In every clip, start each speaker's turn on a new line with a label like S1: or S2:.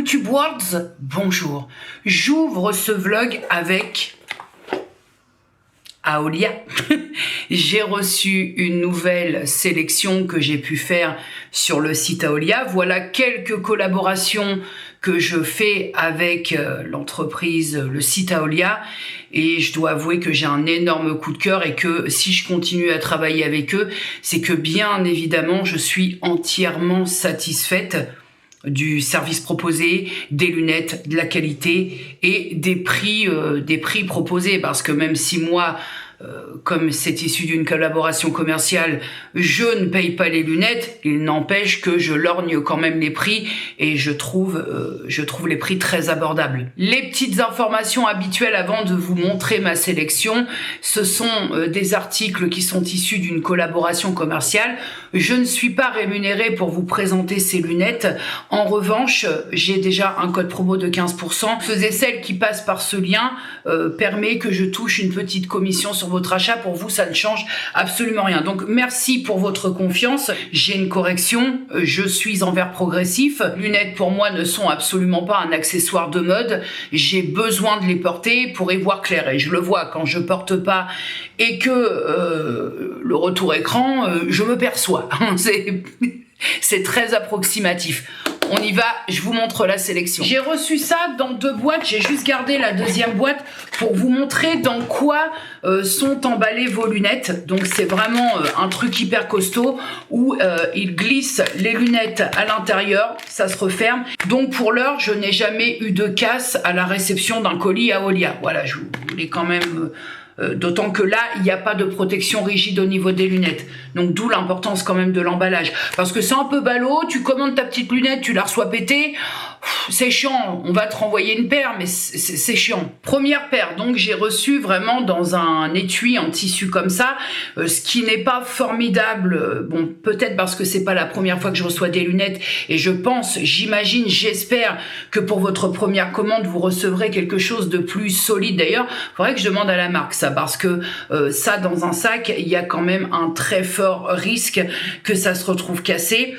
S1: YouTube Worlds, bonjour. J'ouvre ce vlog avec Aolia. J'ai reçu une nouvelle sélection que j'ai pu faire sur le site Aolia. Voilà quelques collaborations que je fais avec l'entreprise, le site Aolia. Et je dois avouer que j'ai un énorme coup de cœur et que si je continue à travailler avec eux, c'est que bien évidemment, je suis entièrement satisfaite du service proposé, des lunettes, de la qualité et des prix proposés. Parce que même si moi, comme c'est issu d'une collaboration commerciale, je ne paye pas les lunettes, il n'empêche que je lorgne quand même les prix et je trouve les prix très abordables. Les petites informations habituelles avant de vous montrer ma sélection, ce sont des articles qui sont issus d'une collaboration commerciale. Je ne suis pas rémunérée pour vous présenter ces lunettes. En revanche, j'ai déjà un code promo de 15%. Ceux et celles qui passent par ce lien permet que je touche une petite commission sur votre achat. Pour vous, ça ne change absolument rien. Donc, merci pour votre confiance. J'ai une correction. Je suis en verre progressif. Les lunettes, pour moi, ne sont absolument pas un accessoire de mode. J'ai besoin de les porter pour y voir clair. Et je le vois quand je porte pas et que le retour écran, je me perçois. C'est très approximatif. On y va, je vous montre la sélection. J'ai reçu ça dans 2 boîtes, j'ai juste gardé la deuxième boîte pour vous montrer dans quoi sont emballées vos lunettes. Donc c'est vraiment un truc hyper costaud où il glisse les lunettes à l'intérieur, ça se referme. Donc pour l'heure, je n'ai jamais eu de casse à la réception d'un colis Aolia. Voilà, je voulais quand même... d'autant que là, il n'y a pas de protection rigide au niveau des lunettes. Donc d'où l'importance quand même de l'emballage. Parce que c'est un peu ballot, tu commandes ta petite lunette, tu la reçois pétée, c'est chiant, on va te renvoyer une paire, mais c'est chiant. Première paire, donc j'ai reçu vraiment dans un étui en tissu comme ça, ce qui n'est pas formidable, bon peut-être parce que c'est pas la première fois que je reçois des lunettes, et je pense, j'imagine, j'espère que pour votre première commande, vous recevrez quelque chose de plus solide. D'ailleurs, il faudrait que je demande à la marque ça, parce que ça dans un sac, il y a quand même un très fort risque que ça se retrouve cassé.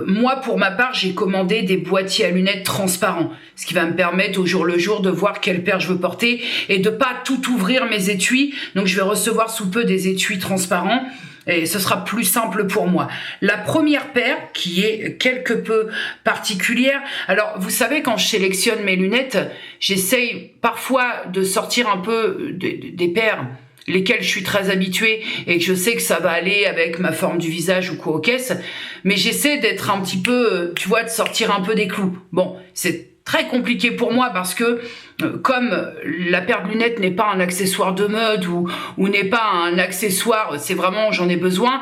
S1: Moi, pour ma part, j'ai commandé des boîtiers à lunettes transparents, ce qui va me permettre au jour le jour de voir quelle paire je veux porter et de pas tout ouvrir mes étuis. Donc, je vais recevoir sous peu des étuis transparents et ce sera plus simple pour moi. La première paire, qui est quelque peu particulière. Alors, vous savez, quand je sélectionne mes lunettes, j'essaye parfois de sortir un peu des paires lesquelles je suis très habituée et que je sais que ça va aller avec ma forme du visage ou quoi aux caisses, mais j'essaie d'être un petit peu, tu vois, de sortir un peu des clous. Bon, c'est très compliqué pour moi parce que comme la paire de lunettes n'est pas un accessoire de mode ou n'est pas un accessoire, c'est vraiment j'en ai besoin,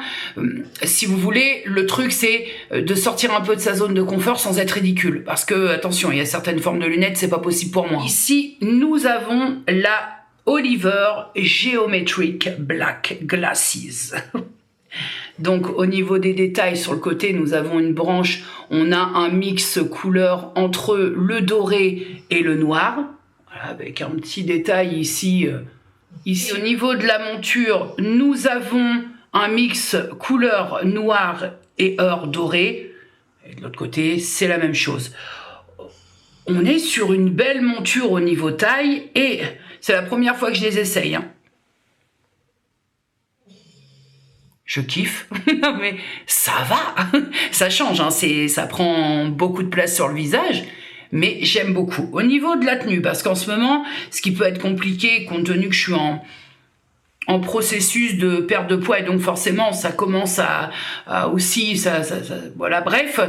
S1: si vous voulez, le truc c'est de sortir un peu de sa zone de confort sans être ridicule, parce que attention, il y a certaines formes de lunettes, c'est pas possible pour moi. Ici, nous avons la Oliver Geometric Black Glasses. Donc au niveau des détails, sur le côté, nous avons une branche, on a un mix couleur entre le doré et le noir, voilà, avec un petit détail ici. Au niveau de la monture, nous avons un mix couleur noir et or doré. Et de l'autre côté, c'est la même chose. On est sur une belle monture au niveau taille et c'est la première fois que je les essaye. Hein. Je kiffe, mais ça va, ça change, hein. Ça prend beaucoup de place sur le visage, mais j'aime beaucoup. Au niveau de la tenue, parce qu'en ce moment, ce qui peut être compliqué, compte tenu que je suis en processus de perte de poids, et donc forcément, ça commence à aussi, voilà, bref,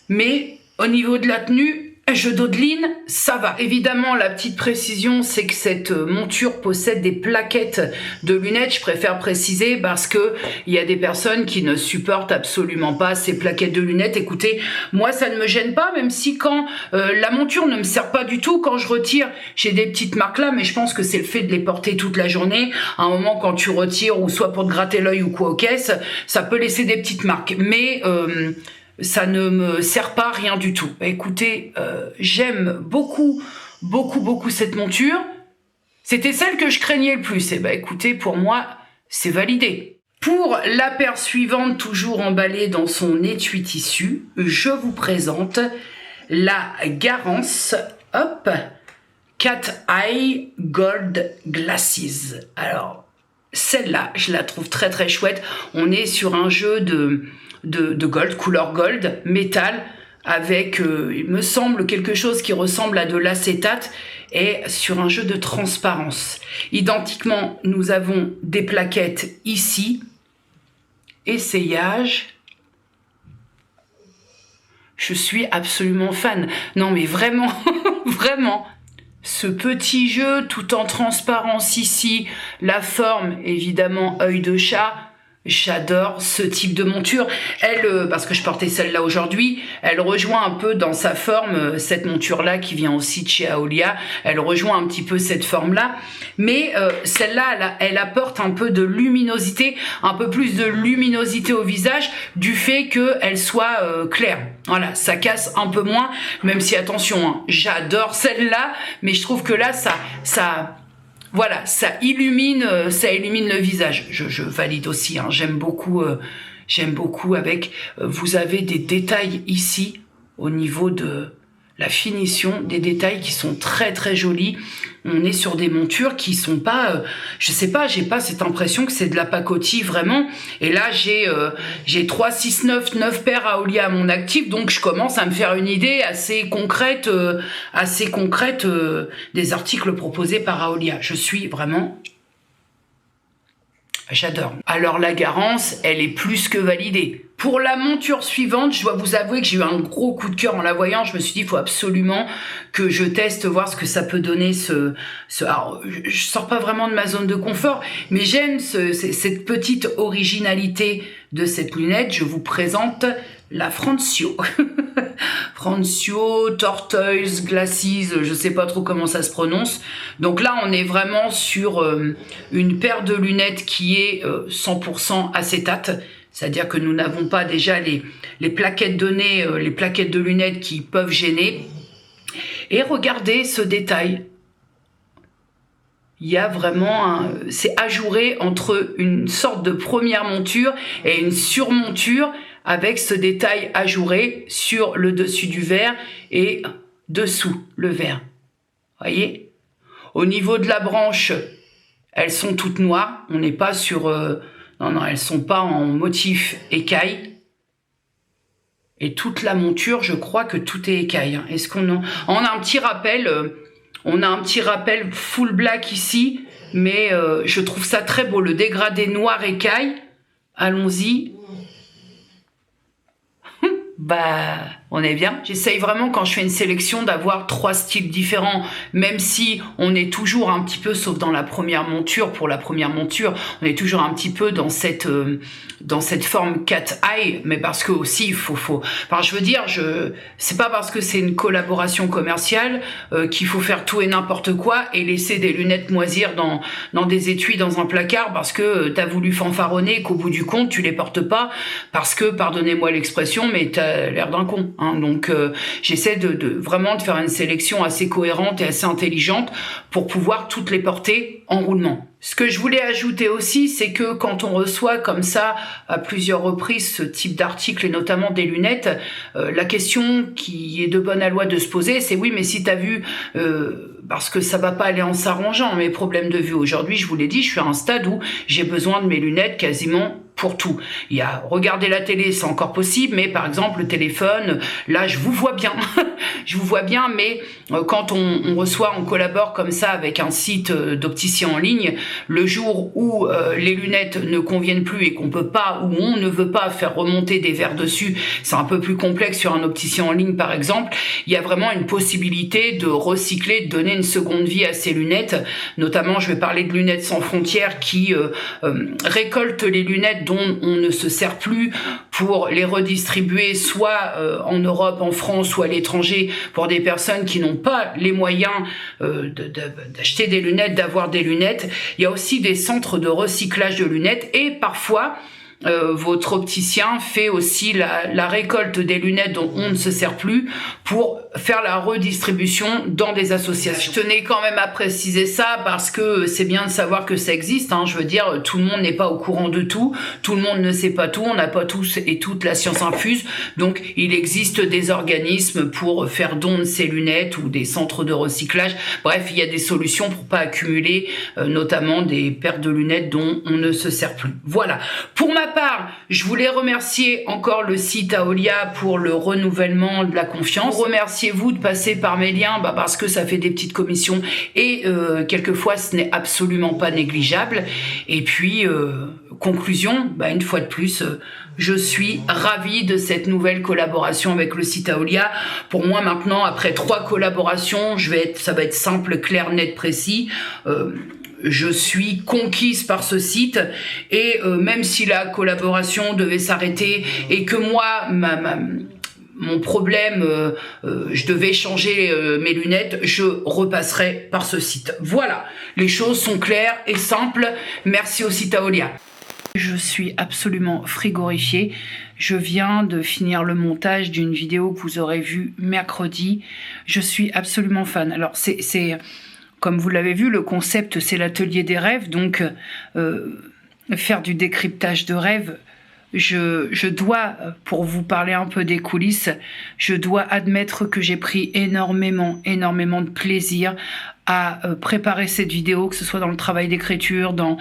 S1: mais au niveau de la tenue, je dodeline, ça va. Évidemment, la petite précision, c'est que cette monture possède des plaquettes de lunettes. Je préfère préciser parce que il y a des personnes qui ne supportent absolument pas ces plaquettes de lunettes. Écoutez, moi, ça ne me gêne pas, même si quand la monture ne me sert pas du tout, quand je retire, j'ai des petites marques là, mais je pense que c'est le fait de les porter toute la journée. À un moment, quand tu retires, ou soit pour te gratter l'œil ou quoi aux caisses, ça peut laisser des petites marques. Mais ça ne me sert pas rien du tout. Bah, écoutez, j'aime beaucoup cette monture. C'était celle que je craignais le plus. Et bah écoutez, pour moi, c'est validé. Pour la paire suivante, toujours emballée dans son étui tissu, je vous présente la Garance, hop, Cat Eye Gold Glasses. Alors, celle-là, je la trouve très très chouette. On est sur un jeu de gold, couleur gold, métal, avec, il me semble, quelque chose qui ressemble à de l'acétate, et sur un jeu de transparence. Identiquement, nous avons des plaquettes ici, essayage. Je suis absolument fan. Non mais vraiment, vraiment, ce petit jeu tout en transparence ici, la forme évidemment œil de chat. J'adore ce type de monture. Elle, parce que je portais celle-là aujourd'hui, elle rejoint un peu dans sa forme cette monture-là qui vient aussi de chez Aolia. Elle rejoint un petit peu cette forme-là. Mais celle-là, elle apporte un peu de luminosité, un peu plus de luminosité au visage du fait qu'elle soit claire. Voilà, ça casse un peu moins, même si attention, hein, j'adore celle-là, mais je trouve que là, voilà, ça illumine le visage. Je valide aussi, hein, j'aime beaucoup avec, vous avez des détails ici, au niveau de la finition, des détails qui sont très très jolis. On est sur des montures qui sont pas, je sais pas, j'ai pas cette impression que c'est de la pacotille vraiment. Et là, j'ai 3, 6, 9 paires Aolia à mon actif, donc je commence à me faire une idée assez concrète des articles proposés par Aolia. Je suis vraiment... J'adore. Alors la Garance, elle est plus que validée. Pour la monture suivante, je dois vous avouer que j'ai eu un gros coup de cœur en la voyant. Je me suis dit, il faut absolument que je teste, voir ce que ça peut donner. Alors, je sors pas vraiment de ma zone de confort, mais j'aime cette petite originalité de cette lunette. Je vous présente la Francio. Francio, Tortoise, Glasses, je sais pas trop comment ça se prononce. Donc là, on est vraiment sur une paire de lunettes qui est 100% acétate. C'est-à-dire que nous n'avons pas déjà les plaquettes de nez, les plaquettes de lunettes qui peuvent gêner. Et regardez ce détail. Il y a vraiment c'est ajouré entre une sorte de première monture et une surmonture avec ce détail ajouré sur le dessus du verre et dessous le verre. Voyez? Au niveau de la branche, elles sont toutes noires. On n'est pas sur... non, elles sont pas en motif écaille. Et toute la monture, je crois que tout est écaille. Est-ce qu'on a un petit rappel... on a un petit rappel full black ici, mais je trouve ça très beau. Le dégradé noir écaille. Allons-y. Bah, on est bien. J'essaye vraiment quand je fais une sélection d'avoir 3 styles différents, même si on est toujours un petit peu, sauf dans la première monture, pour la première monture, on est toujours un petit peu dans cette forme cat eye, mais parce que aussi il faut. Enfin, je veux dire, c'est pas parce que c'est une collaboration commerciale qu'il faut faire tout et n'importe quoi et laisser des lunettes moisir dans des étuis dans un placard parce que t'as voulu fanfaronner, qu'au bout du compte tu les portes pas parce que, pardonnez-moi l'expression, mais t'as l'air d'un con. Hein. Donc j'essaie vraiment de faire une sélection assez cohérente et assez intelligente pour pouvoir toutes les porter en roulement. Ce que je voulais ajouter aussi, c'est que quand on reçoit comme ça à plusieurs reprises ce type d'article et notamment des lunettes, la question qui est de bonne loi de se poser, c'est oui, mais si t'as vu, parce que ça va pas aller en s'arrangeant, mes problèmes de vue aujourd'hui, je vous l'ai dit, je suis à un stade où j'ai besoin de mes lunettes quasiment pour tout. Il y a regarder la télé, c'est encore possible, mais par exemple le téléphone, là je vous vois bien, je vous vois bien, mais quand on reçoit, on collabore comme ça avec un site d'opticien en ligne, le jour où les lunettes ne conviennent plus et qu'on peut pas, ou on ne veut pas faire remonter des verres dessus, c'est un peu plus complexe sur un opticien en ligne par exemple, il y a vraiment une possibilité de recycler, de donner une seconde vie à ces lunettes, notamment je vais parler de Lunettes sans frontières qui récoltent les lunettes dont on ne se sert plus pour les redistribuer soit en Europe, en France ou à l'étranger pour des personnes qui n'ont pas les moyens d'acheter des lunettes, d'avoir des lunettes. Il y a aussi des centres de recyclage de lunettes et parfois votre opticien fait aussi la récolte des lunettes dont on ne se sert plus pour faire la redistribution dans des associations. Je tenais quand même à préciser ça parce que c'est bien de savoir que ça existe, hein. Je veux dire, tout le monde n'est pas au courant de tout, tout le monde ne sait pas tout, on n'a pas tous et toute la science infuse, donc il existe des organismes pour faire don de ces lunettes ou des centres de recyclage. Bref, il y a des solutions pour pas accumuler notamment des paires de lunettes dont on ne se sert plus. Voilà. Pour ma part, je voulais remercier encore le site Aolia pour le renouvellement de la confiance. Remerciez-vous de passer par mes liens parce que ça fait des petites commissions et quelquefois ce n'est absolument pas négligeable. Et puis, conclusion, une fois de plus, je suis ravie de cette nouvelle collaboration avec le site Aolia. Pour moi maintenant, après 3 collaborations, ça va être simple, clair, net, précis. Je suis conquise par ce site et même si la collaboration devait s'arrêter et que moi, mon problème, je devais changer mes lunettes, je repasserai par ce site. Voilà, les choses sont claires et simples. Merci au site Aolia. Je suis absolument frigorifiée. Je viens de finir le montage d'une vidéo que vous aurez vue mercredi. Je suis absolument fan. Alors, c'est comme vous l'avez vu, le concept, c'est l'atelier des rêves. Donc, faire du décryptage de rêves, je dois, pour vous parler un peu des coulisses, je dois admettre que j'ai pris énormément de plaisir à préparer cette vidéo, que ce soit dans le travail d'écriture, dans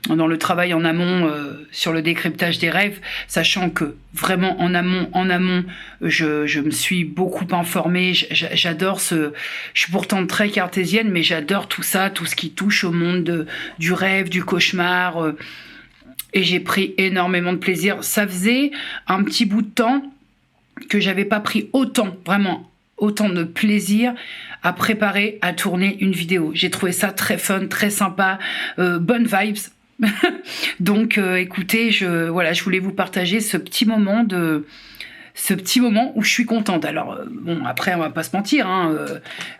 S1: le travail en amont sur le décryptage des rêves, sachant que vraiment en amont, je me suis beaucoup informée, j'adore je suis pourtant très cartésienne, mais j'adore tout ça, tout ce qui touche au monde du rêve, du cauchemar, et j'ai pris énormément de plaisir. Ça faisait un petit bout de temps que j'avais pas pris autant de plaisir à préparer, à tourner une vidéo. J'ai trouvé ça très fun, très sympa, bonnes vibes. Donc écoutez, je voulais vous partager ce petit moment où je suis contente. Alors bon, après on va pas se mentir, hein,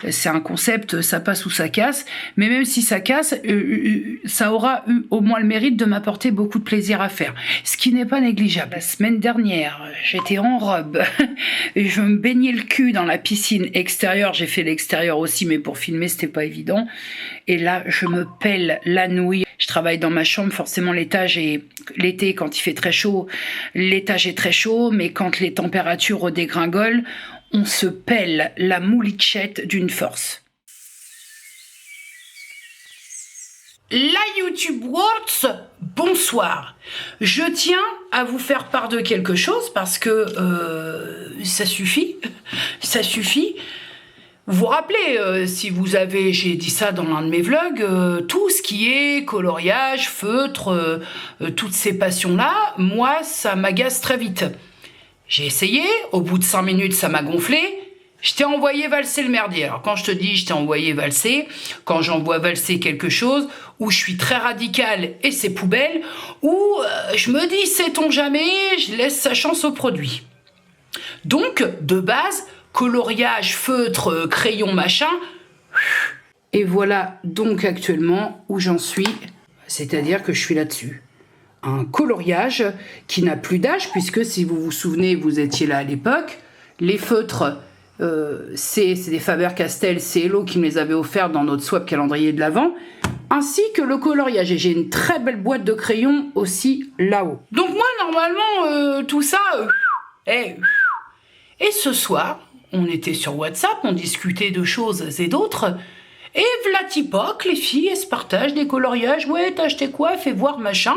S1: c'est un concept, ça passe ou ça casse, mais même si ça casse, ça aura eu au moins le mérite de m'apporter beaucoup de plaisir à faire, ce qui n'est pas négligeable. La semaine dernière, j'étais en robe et je me baignais le cul dans la piscine extérieure. J'ai fait l'extérieur aussi, mais pour filmer c'était pas évident, et là je me pèle la nouille. Je travaille dans ma chambre, forcément l'été, quand il fait très chaud, l'étage est très chaud, mais quand les températures redégringolent, on se pèle la moulichette d'une force. La YouTube Worlds, bonsoir. Je tiens à vous faire part de quelque chose parce que ça suffit. Vous vous rappelez, si vous avez, j'ai dit ça dans l'un de mes vlogs, tout ce qui est coloriage, feutre, toutes ces passions-là, moi, ça m'agace très vite. J'ai essayé, au bout de 5 minutes, ça m'a gonflé, je t'ai envoyé valser le merdier. Alors quand je te dis je t'ai envoyé valser, quand j'envoie valser quelque chose, où je suis très radicale et c'est poubelle, où je me dis sait-on jamais, je laisse sa chance au produit. Donc, de base, coloriage, feutre, crayon, machin. Et voilà donc actuellement où j'en suis, c'est-à-dire que je suis là-dessus. Un coloriage qui n'a plus d'âge, puisque si vous vous souvenez, vous étiez là à l'époque, les feutres, c'est des Faber-Castell, c'est Hello qui me les avait offerts dans notre swap calendrier de l'Avent, ainsi que le coloriage. Et j'ai une très belle boîte de crayons aussi là-haut. Donc moi, normalement, tout ça... Et ce soir, on était sur WhatsApp, on discutait de choses et d'autres, et vlatipoc, les filles, elles se partagent des coloriages. Ouais, t'as acheté quoi? Fais voir, machin.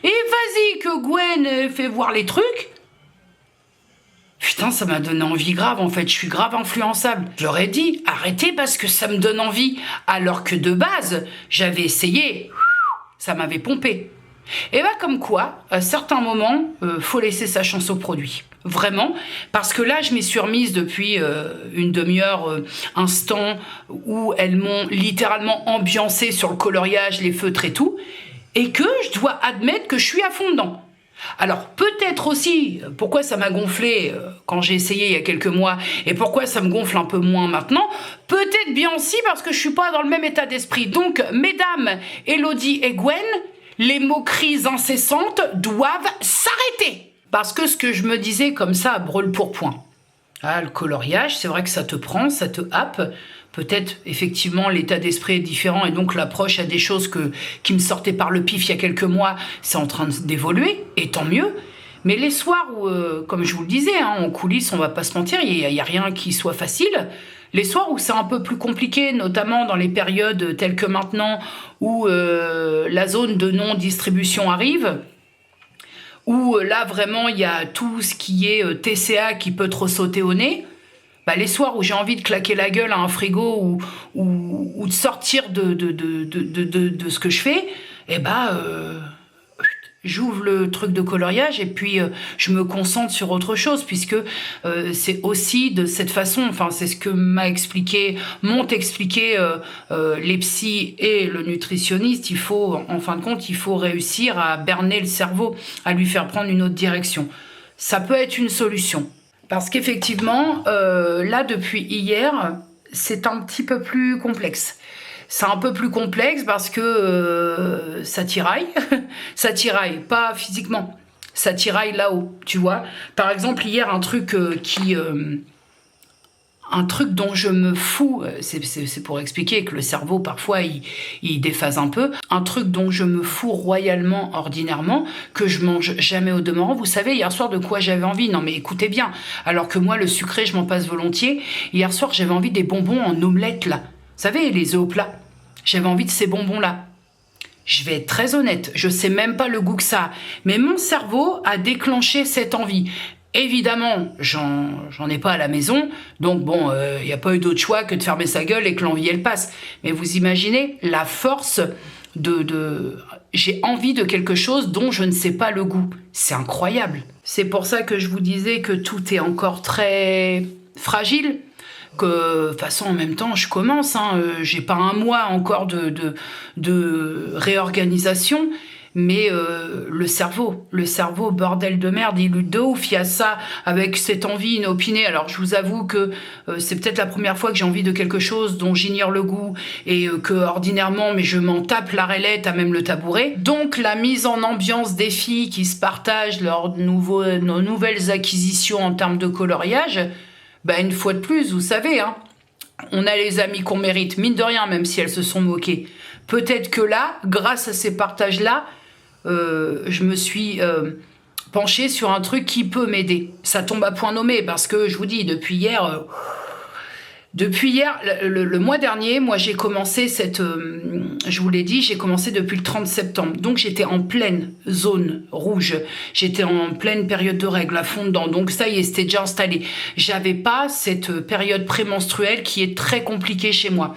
S1: Et vas-y que Gwen fait voir les trucs. Putain, ça m'a donné envie grave, en fait, je suis grave influençable. Je leur ai dit, arrêtez parce que ça me donne envie. Alors que de base, j'avais essayé, ça m'avait pompé. Et comme quoi, à certains moments, faut laisser sa chance au produit. Vraiment, parce que là, je m'y suis remise depuis une demi-heure, instant, où elles m'ont littéralement ambiancé sur le coloriage, les feutres et tout, et que je dois admettre que je suis à fond dedans. Alors, peut-être aussi, pourquoi ça m'a gonflé quand j'ai essayé il y a quelques mois, et pourquoi ça me gonfle un peu moins maintenant, peut-être bien aussi parce que je suis pas dans le même état d'esprit. Donc, mesdames, Elodie et Gwen, Les moqueries incessantes doivent s'arrêter. Parce que ce que je me disais comme ça à brûle-pourpoint, ah, le coloriage, c'est vrai que ça te prend, ça te happe. Peut-être, effectivement, l'état d'esprit est différent et donc l'approche à des choses qui me sortaient par le pif il y a quelques mois, c'est en train d'évoluer, et tant mieux. Mais les soirs où, comme je vous le disais, hein, en coulisses, on va pas se mentir, il y a rien qui soit facile. Les soirs où c'est un peu plus compliqué, notamment dans les périodes telles que maintenant, où la zone de non-distribution arrive, où là vraiment il y a tout ce qui est TCA qui peut te ressauter au nez, bah, les soirs où j'ai envie de claquer la gueule à un frigo ou de sortir de ce que je fais, eh bah, j'ouvre le truc de coloriage et puis je me concentre sur autre chose, puisque c'est aussi de cette façon, enfin c'est ce que m'ont expliqué les psys et le nutritionniste. Il faut, en fin de compte, il faut réussir à berner le cerveau, à lui faire prendre une autre direction. Ça peut être une solution. Parce qu'effectivement, là, depuis hier, c'est un petit peu plus complexe. C'est un peu plus complexe parce que ça tiraille. Ça tiraille, pas physiquement. Ça tiraille là-haut, tu vois. Par exemple, hier, un truc dont je me fous, c'est pour expliquer que le cerveau, parfois, il déphase un peu. Un truc dont je me fous royalement, ordinairement, que je mange jamais au demeurant. Vous savez, hier soir, de quoi j'avais envie? Non, mais écoutez bien. Alors que moi, le sucré, je m'en passe volontiers. Hier soir, j'avais envie des bonbons en omelette, là. Vous savez, les œufs au plat. J'avais envie de ces bonbons-là. Je vais être très honnête, je sais même pas le goût que ça a. Mais mon cerveau a déclenché cette envie. Évidemment, j'en ai pas à la maison, donc bon, y a pas eu d'autre choix que de fermer sa gueule et que l'envie, elle passe. Mais vous imaginez la force j'ai envie de quelque chose dont je ne sais pas le goût. C'est incroyable. C'est pour ça que je vous disais que tout est encore très fragile. Que de toute façon, en même temps, je commence, hein, j'ai pas un mois encore de réorganisation, mais le cerveau, bordel de merde, il lutte de ouf. Il y a ça avec cette envie inopinée. Alors je vous avoue que c'est peut-être la première fois que j'ai envie de quelque chose dont j'ignore le goût et que ordinairement, mais je m'en tape la rélette à même le tabouret. Donc la mise en ambiance des filles qui se partagent leurs nouvelles acquisitions en termes de coloriage, bah une fois de plus, vous savez, hein, on a les amis qu'on mérite, mine de rien, même si elles se sont moquées. Peut-être que là, grâce à ces partages-là, je me suis penchée sur un truc qui peut m'aider. Ça tombe à point nommé, parce que je vous dis, depuis hier, le mois dernier, moi j'ai commencé je vous l'ai dit, j'ai commencé depuis le 30 septembre. Donc j'étais en pleine zone rouge. J'étais en pleine période de règles à fond dedans. Donc ça y est, c'était déjà installé. J'avais pas cette période prémenstruelle qui est très compliquée chez moi.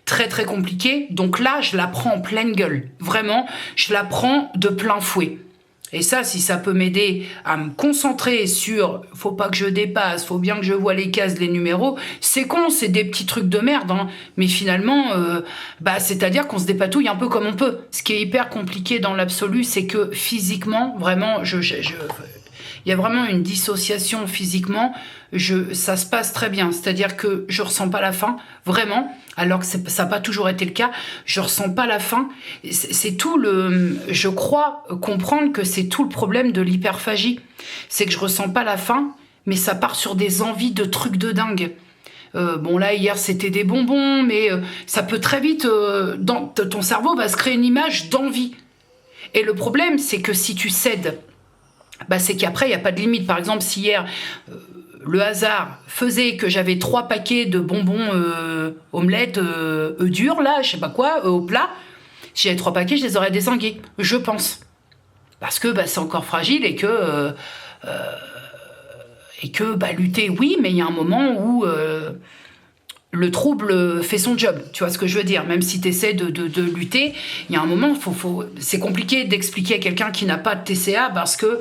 S1: Très très compliquée. Donc là, je la prends en pleine gueule. Vraiment, je la prends de plein fouet. Et ça, si ça peut m'aider à me concentrer sur « faut pas que je dépasse, faut bien que je vois les cases, les numéros », c'est con, c'est des petits trucs de merde, hein. Mais finalement, c'est-à-dire qu'on se dépatouille un peu comme on peut. Ce qui est hyper compliqué dans l'absolu, c'est que physiquement, vraiment, il y a vraiment une dissociation physiquement, ça se passe très bien. C'est-à-dire que je ressens pas la faim, vraiment, alors que ça n'a pas toujours été le cas. Je ressens pas la faim. C'est tout je crois comprendre que c'est tout le problème de l'hyperphagie. C'est que je ressens pas la faim, mais ça part sur des envies de trucs de dingue. Bon là, hier, c'était des bonbons, mais ça peut très vite, ton cerveau va se créer une image d'envie. Et le problème, c'est que si tu cèdes, c'est qu'après, il n'y a pas de limite. Par exemple, si hier, le hasard faisait que j'avais 3 paquets de bonbons omelettes, œufs durs, là, je sais pas quoi, au plat, si j'avais 3 paquets, je les aurais dézingués, je pense. Parce que c'est encore fragile et que lutter, oui, mais il y a un moment où le trouble fait son job, tu vois ce que je veux dire. Même si tu essaies de lutter, il y a un moment, c'est compliqué d'expliquer à quelqu'un qui n'a pas de TCA parce que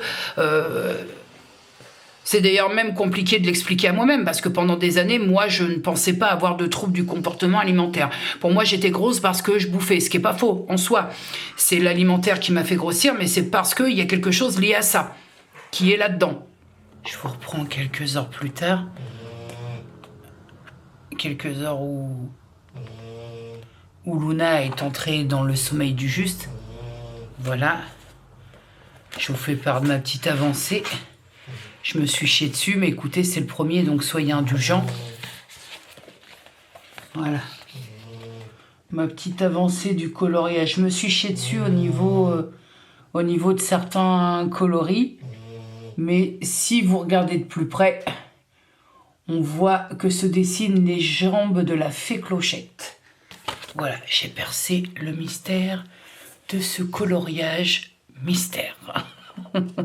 S1: c'est d'ailleurs même compliqué de l'expliquer à moi-même parce que pendant des années, moi, je ne pensais pas avoir de troubles du comportement alimentaire. Pour moi, j'étais grosse parce que je bouffais, ce qui n'est pas faux en soi. C'est l'alimentaire qui m'a fait grossir, mais c'est parce qu'il y a quelque chose lié à ça qui est là-dedans. Je vous reprends quelques heures plus tard. Quelques heures où Luna est entrée dans le sommeil du juste. Voilà. Je vous fais part de ma petite avancée. Je me suis chié dessus, mais écoutez, c'est le premier, donc soyez indulgents. Voilà. Ma petite avancée du coloriage. Je me suis chié dessus au niveau de certains coloris. Mais si vous regardez de plus près, on voit que se dessinent les jambes de la fée Clochette. Voilà, j'ai percé le mystère de ce coloriage mystère.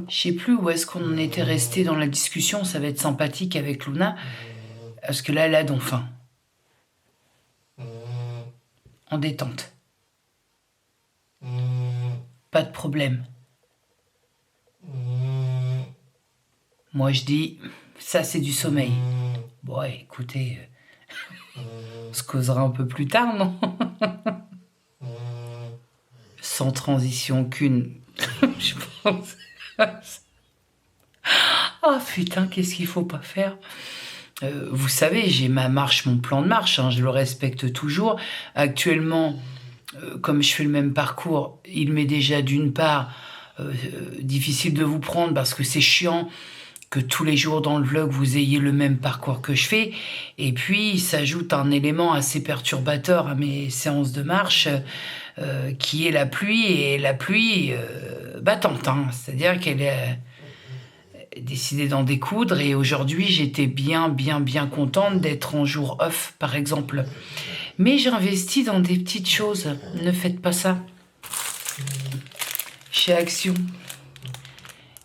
S1: Je sais plus où est-ce qu'on en était resté dans la discussion, ça va être sympathique avec Luna, parce que là, elle a donc faim. En détente. Pas de problème. Moi, je dis, ça, c'est du sommeil. Bon, ouais, écoutez, on se causera un peu plus tard, non? Sans transition aucune, je pense. Ah, putain, qu'est-ce qu'il faut pas faire? Vous savez, j'ai ma marche, mon plan de marche, hein, je le respecte toujours. Actuellement, comme je fais le même parcours, il m'est déjà d'une part difficile de vous prendre parce que c'est chiant que tous les jours dans le vlog vous ayez le même parcours que je fais. Et puis, il s'ajoute un élément assez perturbateur à mes séances de marche qui est la pluie, et la pluie battante. Hein. C'est-à-dire qu'elle est décidé d'en découdre, et aujourd'hui j'étais bien contente d'être en jour off par exemple, mais j'investis dans des petites choses, ne faites pas ça. Chez Action,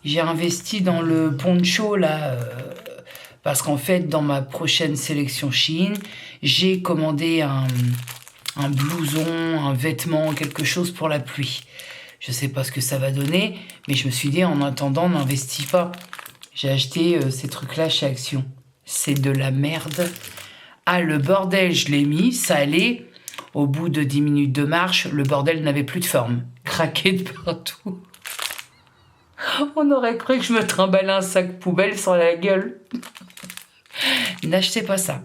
S1: j'ai investi dans le poncho là, parce qu'en fait dans ma prochaine sélection Shein, j'ai commandé un blouson, un vêtement, quelque chose pour la pluie. Je sais pas ce que ça va donner, mais je me suis dit, en attendant, n'investis pas. J'ai acheté ces trucs-là chez Action. C'est de la merde. Ah, le bordel, je l'ai mis, ça allait. Au bout de 10 minutes de marche, le bordel n'avait plus de forme. Craqué de partout. On aurait cru que je me trimballais un sac poubelle sur la gueule. N'achetez pas ça.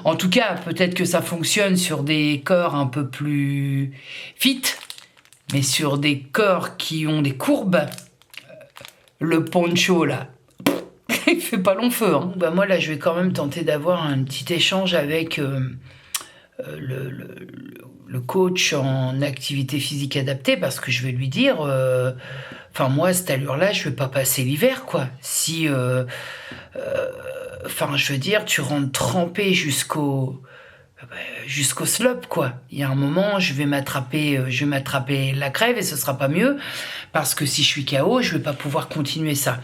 S1: En tout cas, peut-être que ça fonctionne sur des corps un peu plus fit. Mais sur des corps qui ont des courbes, le poncho, là, il fait pas long feu. Hein. Bah moi, là, je vais quand même tenter d'avoir un petit échange avec le coach en activité physique adaptée, parce que je vais lui dire... Enfin, moi, cette allure-là, je vais pas passer l'hiver, quoi. Si... Enfin, je veux dire, tu rentres trempé jusqu'au slop, quoi. Il y a un moment, je vais m'attraper la crève et ce sera pas mieux, parce que si je suis KO, je vais pas pouvoir continuer ça.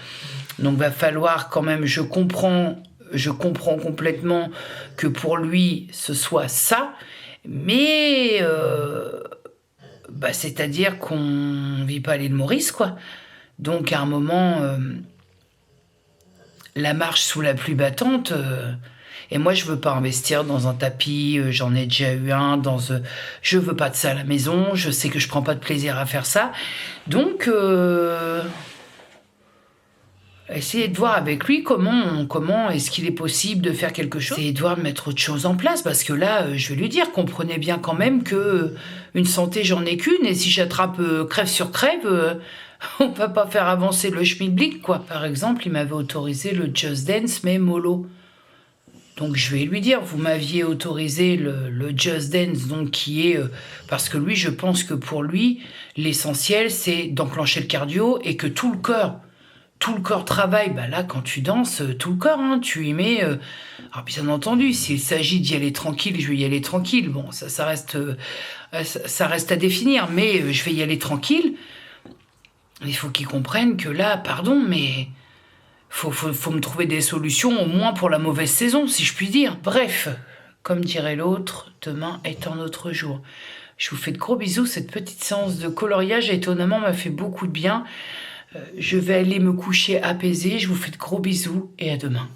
S1: Donc, va falloir quand même, je comprends complètement que pour lui, ce soit ça, mais c'est-à-dire qu'on vit pas à l'île Maurice, quoi. Donc, à un moment, la marche sous la pluie battante... Et moi, je veux pas investir dans un tapis, j'en ai déjà eu un, je veux pas de ça à la maison, je sais que je prends pas de plaisir à faire ça. Donc, essayez de voir avec lui comment est-ce qu'il est possible de faire quelque chose. Essayez de voir de mettre autre chose en place, parce que là, je vais lui dire, comprenez bien quand même que une santé, j'en ai qu'une, et si j'attrape crève sur crève... on va pas faire avancer le schmilblick, quoi. Par exemple, il m'avait autorisé le Just Dance, mais mollo. Donc je vais lui dire, vous m'aviez autorisé le Just Dance, donc qui est... parce que lui, je pense que pour lui, l'essentiel, c'est d'enclencher le cardio et que tout le corps travaille. Bah là, quand tu danses, tout le corps, hein, tu y mets... Alors bien entendu, s'il s'agit d'y aller tranquille, je vais y aller tranquille. Bon, ça reste à définir, mais je vais y aller tranquille. Il faut qu'ils comprennent que là, pardon, mais... Faut me trouver des solutions, au moins pour la mauvaise saison, si je puis dire. Bref, comme dirait l'autre, demain est un autre jour. Je vous fais de gros bisous. Cette petite séance de coloriage, étonnamment, m'a fait beaucoup de bien. Je vais aller me coucher apaisée. Je vous fais de gros bisous et à demain.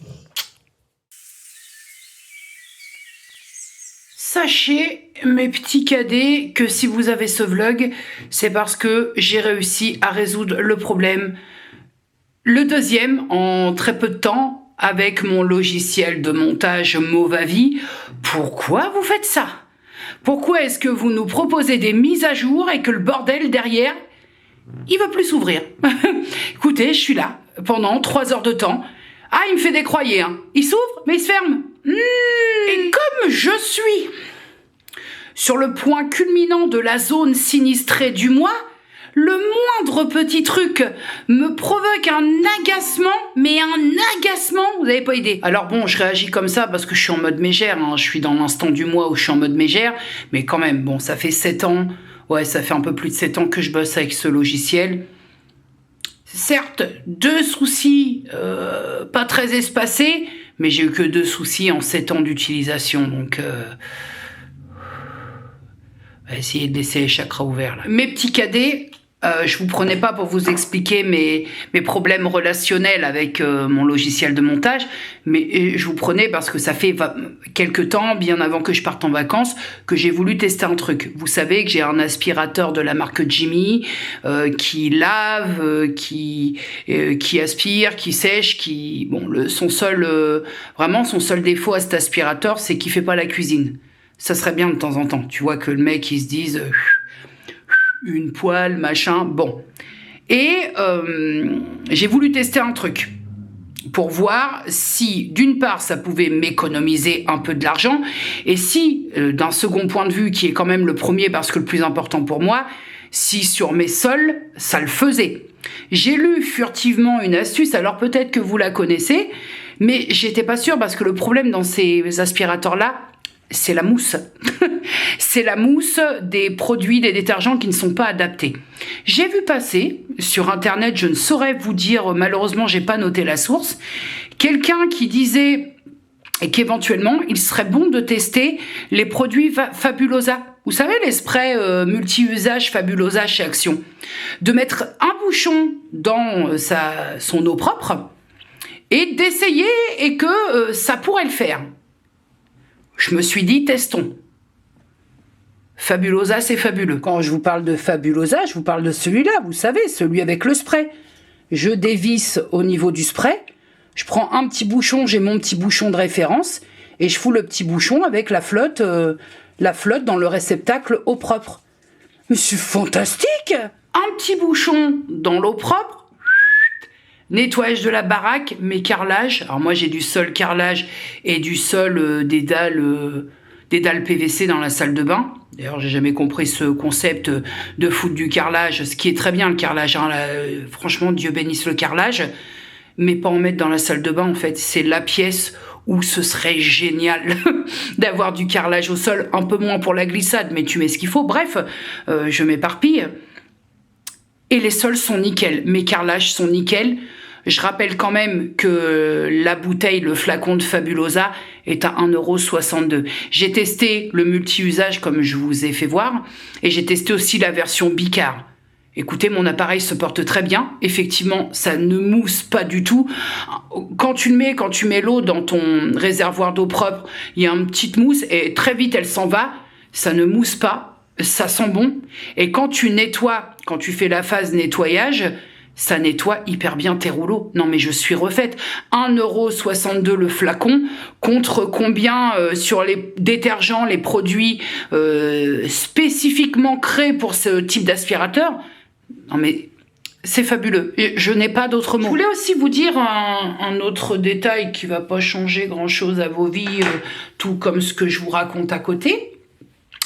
S1: Sachez, mes petits cadets, que si vous avez ce vlog, c'est parce que j'ai réussi à résoudre le problème. Le deuxième, en très peu de temps, avec mon logiciel de montage Movavi. Pourquoi vous faites ça? Pourquoi est-ce que vous nous proposez des mises à jour et que le bordel derrière, il veut plus s'ouvrir. Écoutez, je suis là pendant 3 heures de temps. Ah, il me fait décroyer, hein. Il s'ouvre, mais il se ferme. Et comme je suis sur le point culminant de la zone sinistrée du mois, le moindre petit truc me provoque un agacement, mais un agacement, vous n'avez pas idée. Alors bon, je réagis comme ça parce que je suis en mode mégère, hein. Je suis dans l'instant du mois où je suis en mode mégère, mais quand même, bon, ça fait 7 ans, ouais, ça fait un peu plus de 7 ans que je bosse avec ce logiciel. Certes, 2 soucis pas très espacés, mais j'ai eu que 2 soucis en 7 ans d'utilisation, donc... on va essayer de laisser les chakras ouverts, là. Mes petits cadets... je vous prenais pas pour vous expliquer mes problèmes relationnels avec mon logiciel de montage, mais je vous prenais parce que ça fait quelques temps, bien avant que je parte en vacances, que j'ai voulu tester un truc. Vous savez que j'ai un aspirateur de la marque Jimmy qui lave, qui aspire, qui sèche, qui son seul défaut à cet aspirateur, c'est qu'il fait pas la cuisine. Ça serait bien de temps en temps. Tu vois que le mec il se dise une poêle, machin, bon. Et j'ai voulu tester un truc pour voir si, d'une part, ça pouvait m'économiser un peu de l'argent, et si, d'un second point de vue, qui est quand même le premier parce que le plus important pour moi, si sur mes sols, ça le faisait. J'ai lu furtivement une astuce, alors peut-être que vous la connaissez, mais j'étais pas sûre parce que le problème dans ces aspirateurs-là, c'est la mousse. C'est la mousse des produits, des détergents qui ne sont pas adaptés. J'ai vu passer sur Internet, je ne saurais vous dire, malheureusement, j'ai pas noté la source, quelqu'un qui disait qu'éventuellement, il serait bon de tester les produits Fabulosa. Vous savez, les sprays multi-usage Fabulosa chez Action. De mettre un bouchon dans son eau propre et d'essayer et que ça pourrait le faire. Je me suis dit, testons. Fabulosa, c'est fabuleux. Quand je vous parle de Fabulosa, je vous parle de celui-là, vous savez, celui avec le spray. Je dévisse au niveau du spray, je prends un petit bouchon, j'ai mon petit bouchon de référence, et je fous le petit bouchon avec la flotte dans le réceptacle eau propre. Mais c'est fantastique! Un petit bouchon dans l'eau propre, nettoyage de la baraque, mes carrelages. Alors moi j'ai du sol carrelage et du sol des dalles PVC dans la salle de bain. D'ailleurs j'ai jamais compris ce concept de foutre du carrelage, ce qui est très bien le carrelage, hein, là, franchement Dieu bénisse le carrelage, mais pas en mettre dans la salle de bain en fait. C'est la pièce où ce serait génial d'avoir du carrelage au sol, un peu moins pour la glissade, mais tu mets ce qu'il faut. Bref, je m'éparpille. Et les sols sont nickel, mes carrelages sont nickel. Je rappelle quand même que la bouteille, le flacon de Fabulosa est à 1,62 €. J'ai testé le multi-usage comme je vous ai fait voir et j'ai testé aussi la version Bicard. Écoutez, mon appareil se porte très bien. Effectivement, ça ne mousse pas du tout. Quand tu mets l'eau dans ton réservoir d'eau propre, il y a une petite mousse et très vite elle s'en va. Ça ne mousse pas, ça sent bon. Et quand tu nettoies, quand tu fais la phase nettoyage, ça nettoie hyper bien tes rouleaux. Non mais je suis refaite. 1,62 € le flacon, contre combien sur les détergents, les produits spécifiquement créés pour ce type d'aspirateur. Non mais c'est fabuleux. Je n'ai pas d'autres mots. Je voulais aussi vous dire un autre détail qui va pas changer grand chose à vos vies, tout comme ce que je vous raconte à côté.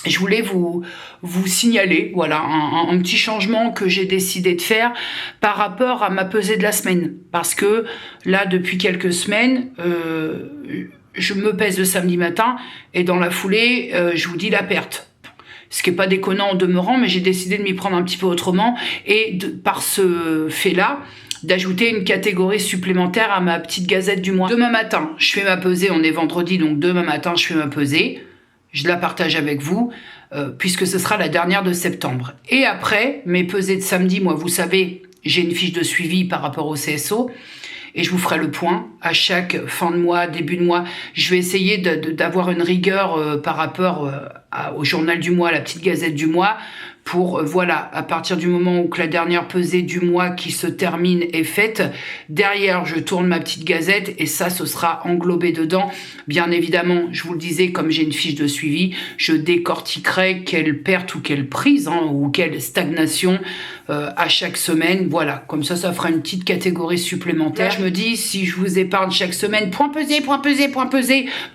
S1: Je voulais vous signaler, voilà, un petit changement que j'ai décidé de faire par rapport à ma pesée de la semaine. Parce que là, depuis quelques semaines, je me pèse le samedi matin et dans la foulée, je vous dis la perte. Ce qui n'est pas déconnant en demeurant, mais j'ai décidé de m'y prendre un petit peu autrement et par ce fait-là, d'ajouter une catégorie supplémentaire à ma petite gazette du mois. Demain matin, je fais ma pesée, on est vendredi, donc demain matin, je fais ma pesée. Je la partage avec vous, puisque ce sera la dernière de septembre. Et après, mes pesées de samedi, moi, vous savez, j'ai une fiche de suivi par rapport au CSO, et je vous ferai le point à chaque fin de mois, début de mois. Je vais essayer d'avoir une rigueur par rapport au journal du mois, à la petite gazette du mois, pour, voilà, à partir du moment où que la dernière pesée du mois qui se termine est faite, derrière, je tourne ma petite gazette et ça, ce sera englobé dedans. Bien évidemment, je vous le disais, comme j'ai une fiche de suivi, je décortiquerai quelle perte ou quelle prise ou quelle stagnation à chaque semaine. Voilà, comme ça fera une petite catégorie supplémentaire. Je me dis, si je vous épargne chaque semaine, point pesé,